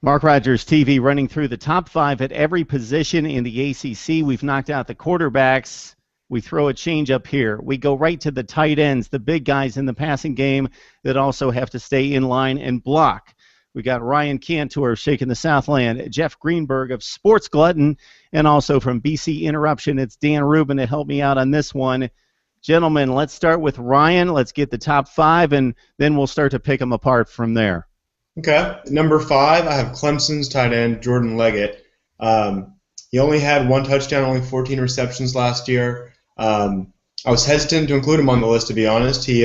Mark Rogers TV running through the top 5 at every position in the ACC. We've knocked out the quarterbacks. We throw a change up here. We go right to the tight ends, the big guys in the passing game that also have to stay in line and block. We got Ryan Kantor shaking the Southland, Jeff Greenberg of Sports Glutton, and also from BC Interruption, it's Dan Rubin to help me out on this one. Gentlemen, let's start with Ryan. Let's get the top 5, and then we'll start to pick them apart from there. Okay. Number 5, I have Clemson's tight end, Jordan Leggett. He only had 1 touchdown, only 14 receptions last year. I was hesitant to include him on the list, to be honest. He's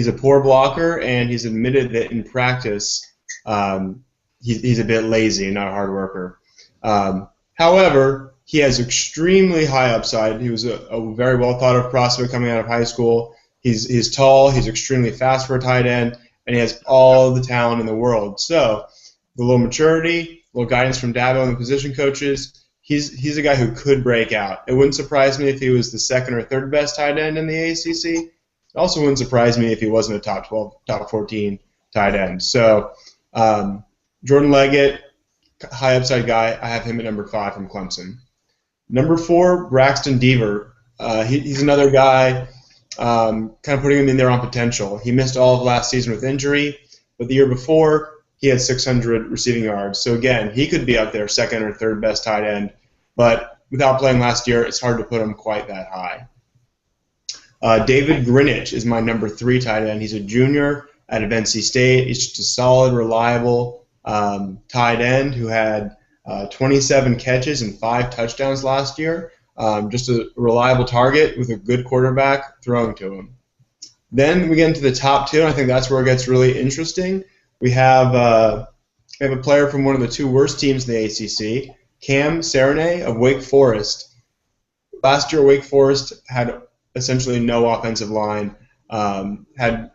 a poor blocker, and he's admitted that in practice he's a bit lazy and not a hard worker. However, he has extremely high upside. He was a very well thought of prospect coming out of high school. He's tall, he's extremely fast for a tight end, and he has all the talent in the world. So, a little maturity, a little guidance from Dabo and the position coaches, he's a guy who could break out. It wouldn't surprise me if he was the 2nd or 3rd best tight end in the ACC. It also wouldn't surprise me if he wasn't a top 12, top 14 tight end. So, Jordan Leggett, high upside guy, I have him at number 5 from Clemson. Number 4, Braxton Deaver. He's another guy, kind of putting him in there on potential. He missed all of last season with injury, but the year before, he had 600 receiving yards. So again, he could be up there 2nd or 3rd best tight end, but without playing last year, it's hard to put him quite that high. David Grinnage is my number 3 tight end. He's a junior out of NC State. He's just a solid, reliable tight end who had 27 catches and 5 touchdowns last year. Just a reliable target with a good quarterback throwing to him. Then we get into the top 2, and I think that's where it gets really interesting. We have a player from one of the 2 worst teams in the ACC, Cam Serigne of Wake Forest. Last year, Wake Forest had essentially no offensive line, had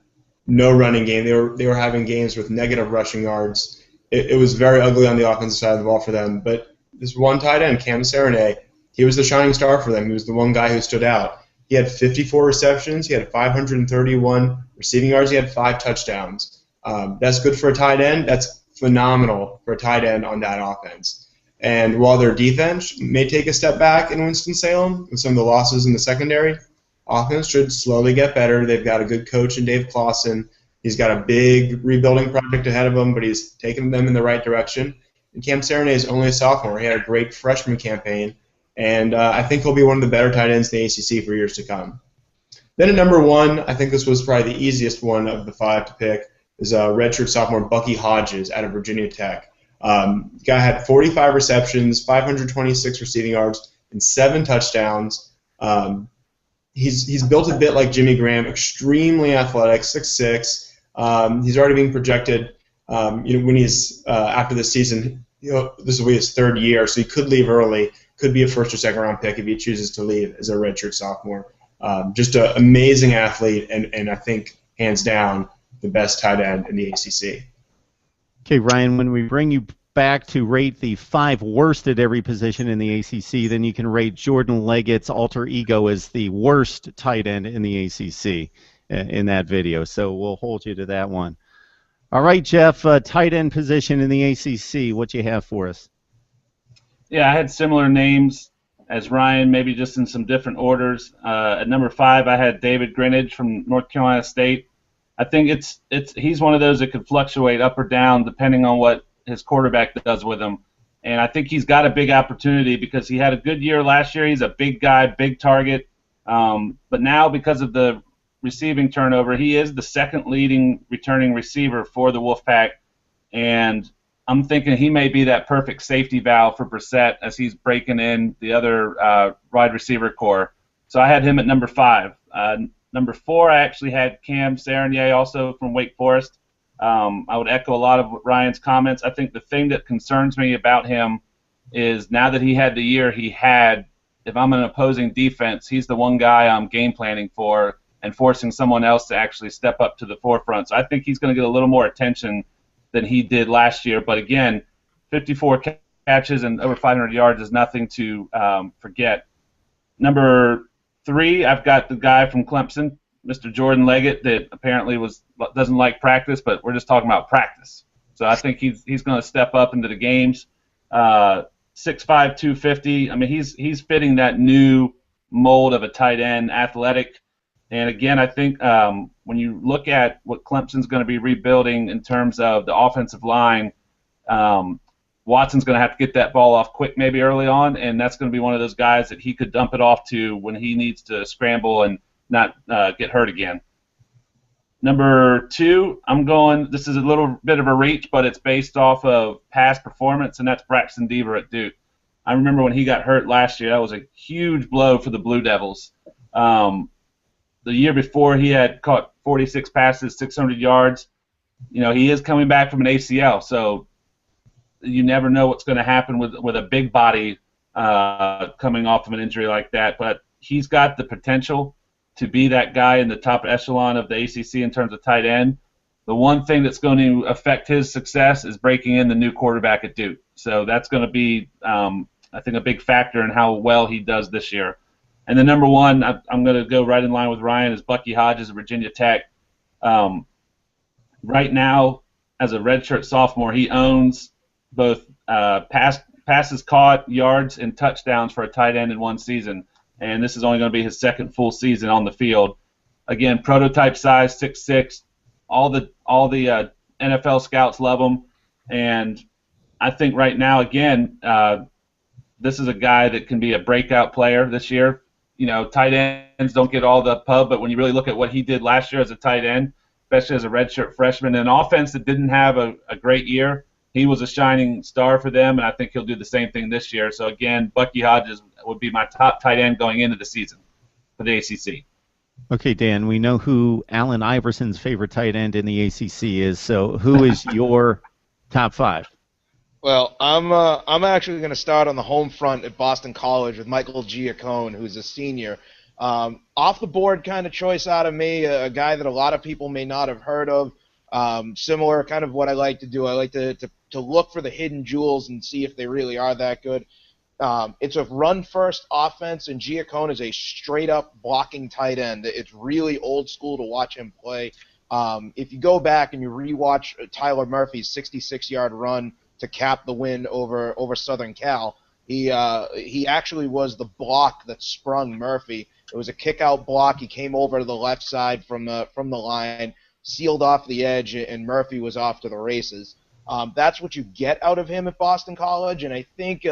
no running game. They were having games with negative rushing yards. It was very ugly on the offensive side of the ball for them. But this one tight end, Cam Serigne, he was the shining star for them. He was the one guy who stood out. He had 54 receptions. He had 531 receiving yards. He had 5 touchdowns. That's good for a tight end. That's phenomenal for a tight end on that offense. And while their defense may take a step back in Winston-Salem with some of the losses in the secondary, offense should slowly get better. They've got a good coach in Dave Clawson. He's got a big rebuilding project ahead of him, but he's taking them in the right direction. And Cam Serigne is only a sophomore. He had a great freshman campaign, and I think he'll be one of the better tight ends in the ACC for years to come. Then at number 1, I think this was probably the easiest one of the 5 to pick, is redshirt sophomore Bucky Hodges out of Virginia Tech. Guy had 45 receptions, 526 receiving yards, and 7 touchdowns. He's built a bit like Jimmy Graham, extremely athletic, 6'6". He's already being projected. When he's after this season, this will be his 3rd year, so he could leave early. Could be a 1st or 2nd round pick if he chooses to leave as a redshirt sophomore. Just an amazing athlete, and I think hands down the best tight end in the ACC. Okay, Ryan, when we bring you back to rate the 5 worst at every position in the ACC, then you can rate Jordan Leggett's alter ego as the worst tight end in the ACC in that video. So we'll hold you to that one. All right, Jeff, tight end position in the ACC, what you have for us? Yeah, I had similar names as Ryan, maybe just in some different orders. At number 5, I had David Grinnage from North Carolina State. I think he's one of those that could fluctuate up or down depending on what his quarterback does with him. And I think he's got a big opportunity because he had a good year last year. He's a big guy, big target. But now because of the receiving turnover, he is the 2nd leading returning receiver for the Wolfpack. And I'm thinking he may be that perfect safety valve for Brissett as he's breaking in the other wide receiver core. So I had him at number 5. Number 4, I actually had Cam Serigne, also from Wake Forest. I would echo a lot of Ryan's comments. I think the thing that concerns me about him is now that he had the year he had, if I'm an opposing defense, he's the one guy I'm game planning for and forcing someone else to actually step up to the forefront. So I think he's going to get a little more attention than he did last year. But again, 54 catches and over 500 yards is nothing to forget. Number 3, I've got the guy from Clemson, Mr. Jordan Leggett, that apparently doesn't like practice, but we're just talking about practice. So I think he's going to step up into the games. 6'5", 250. I mean, he's fitting that new mold of a tight end, athletic. And again, I think when you look at what Clemson's going to be rebuilding in terms of the offensive line, Watson's going to have to get that ball off quick maybe early on, and that's going to be one of those guys that he could dump it off to when he needs to scramble and not get hurt again. Number 2, this is a little bit of a reach, but it's based off of past performance, and that's Braxton Deaver at Duke. I remember when he got hurt last year, that was a huge blow for the Blue Devils. The year before, he had caught 46 passes, 600 yards. You know, he is coming back from an ACL, so you never know what's going to happen with a big body coming off of an injury like that. But he's got the potential to be that guy in the top echelon of the ACC in terms of tight end. The one thing that's going to affect his success is breaking in the new quarterback at Duke. So that's going to be, I think, a big factor in how well he does this year. And the number 1, I'm going to go right in line with Ryan, is Bucky Hodges of Virginia Tech. Right now, as a redshirt sophomore, he owns both passes caught, yards, and touchdowns for a tight end in one season. And this is only going to be his second full season on the field. Again, prototype size, 6'6". All the NFL scouts love him. And I think right now, again, this is a guy that can be a breakout player this year. You know, tight ends don't get all the pub, but when you really look at what he did last year as a tight end, especially as a redshirt freshman, in an offense that didn't have a great year, he was a shining star for them, and I think he'll do the same thing this year. So, again, Bucky Hodges would be my top tight end going into the season for the ACC. Okay, Dan, we know who Allen Iverson's favorite tight end in the ACC is, so who is your top 5? Well, I'm actually going to start on the home front at Boston College with Michael Giacone, who's a senior. Off the board kind of choice out of me, a guy that a lot of people may not have heard of. Similar kind of what I like to do. I like to look for the hidden jewels and see if they really are that good. It's a run-first offense, and Giacone is a straight-up blocking tight end. It's really old school to watch him play. If you go back and you rewatch Tyler Murphy's 66-yard run to cap the win over Southern Cal, he actually was the block that sprung Murphy. It was a kick-out block. He came over to the left side from the line, sealed off the edge, and Murphy was off to the races. That's what you get out of him at Boston College, and I think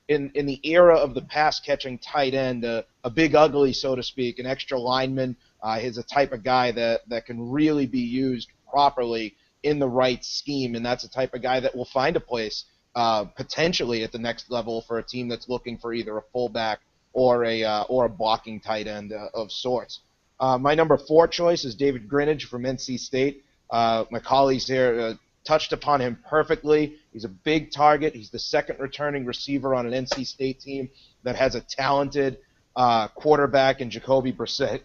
in the era of the pass-catching tight end, a big ugly, so to speak, an extra lineman, is a type of guy that can really be used properly in the right scheme, and that's the type of guy that will find a place potentially at the next level for a team that's looking for either a fullback or a blocking tight end of sorts. My number 4 choice is David Grinnage from NC State. My colleagues here touched upon him perfectly. He's a big target. He's the second returning receiver on an NC State team that has a talented quarterback in Jacoby Brissett.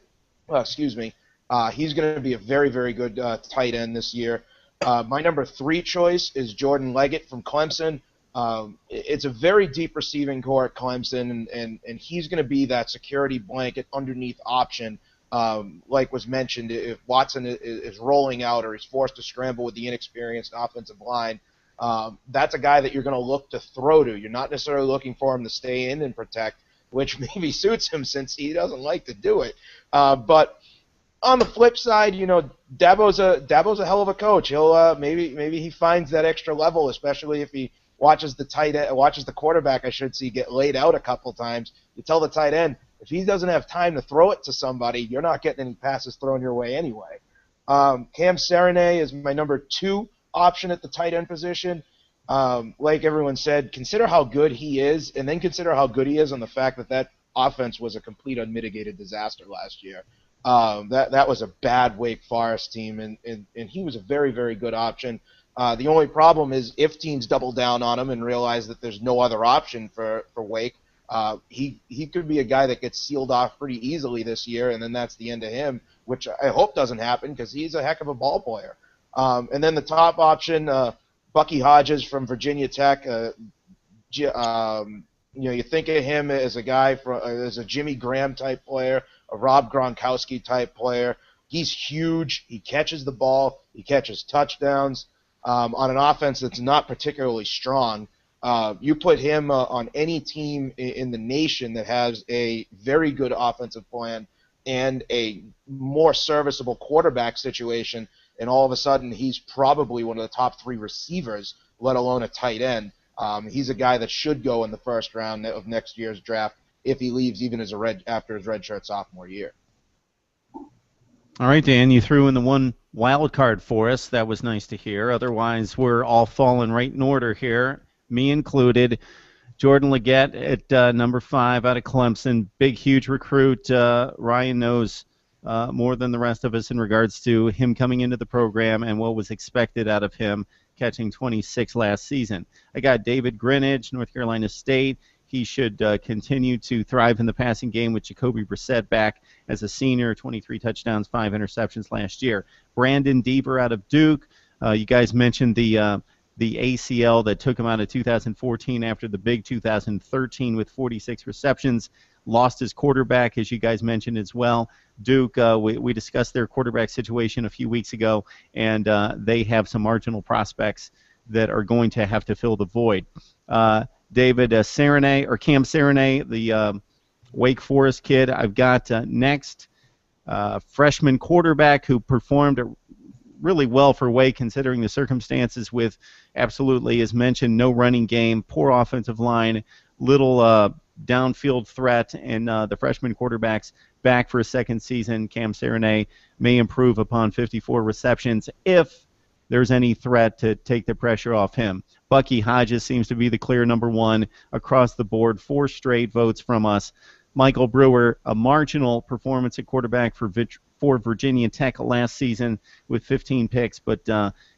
He's going to be a very, very good tight end this year. My number 3 choice is Jordan Leggett from Clemson. It's a very deep receiving core at Clemson, and he's going to be that security blanket underneath option. Like was mentioned, if Watson is rolling out or he's forced to scramble with the inexperienced offensive line, that's a guy that you're going to look to throw to. You're not necessarily looking for him to stay in and protect, which maybe suits him since he doesn't like to do it. But on the flip side, you know, Dabo's a hell of a coach. He'll maybe he finds that extra level, especially if he watches the quarterback, I should see, get laid out a couple times. You tell the tight end, if he doesn't have time to throw it to somebody, you're not getting any passes thrown your way anyway. Cam Serigne is my number 2 option at the tight end position. Like everyone said, consider how good he is, and then consider how good he is on the fact that offense was a complete unmitigated disaster last year. That was a bad Wake Forest team, and he was a very, very good option. The only problem is if teams double down on him and realize that there's no other option for Wake, he could be a guy that gets sealed off pretty easily this year, and then that's the end of him, which I hope doesn't happen because he's a heck of a ball player. And then the top option, Bucky Hodges from Virginia Tech. You think of him as a guy as a Jimmy Graham type player, a Rob Gronkowski type player. He's huge. He catches the ball. He catches touchdowns. on an offense that's not particularly strong. You put him on any team in the nation that has a very good offensive plan and a more serviceable quarterback situation, and all of a sudden he's probably one of the top 3 receivers, let alone a tight end. He's a guy that should go in the first round of next year's draft if he leaves even after his redshirt sophomore year. All right, Dan, you threw in the one wild card for us. That was nice to hear. Otherwise, we're all falling right in order here, me included. Jordan Leggett at number 5 out of Clemson. Big, huge recruit. Ryan knows more than the rest of us in regards to him coming into the program and what was expected out of him, catching 26 last season. I got David Grinnage, North Carolina State. He should continue to thrive in the passing game with Jacoby Brissett back as a senior, 23 touchdowns, 5 interceptions last year. Brandon Deaver out of Duke. You guys mentioned the ACL that took him out of 2014 after the big 2013 with 46 receptions. Lost his quarterback, as you guys mentioned as well. Duke, we discussed their quarterback situation a few weeks ago, and they have some marginal prospects that are going to have to fill the void. David Serigne, or Cam Serigne, the Wake Forest kid. I've got next freshman quarterback who performed really well for Wake considering the circumstances with, absolutely, as mentioned, no running game, poor offensive line, little downfield threat, and the freshman quarterback's back for a second season. Cam Serigne may improve upon 54 receptions if there's any threat to take the pressure off him. Bucky Hodges seems to be the clear number 1 across the board. 4 straight votes from us. Michael Brewer, a marginal performance at quarterback for Virginia Tech last season with 15 picks, but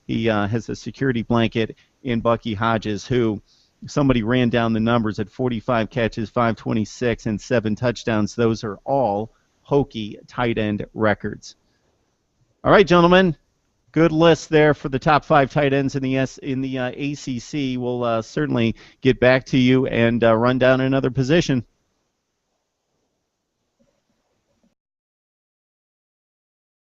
he has a security blanket in Bucky Hodges, who somebody ran down the numbers at 45 catches, 526, and 7 touchdowns. Those are all Hokie tight end records. All right, gentlemen. Good list there for the top 5 tight ends in the ACC. We'll certainly get back to you and run down another position.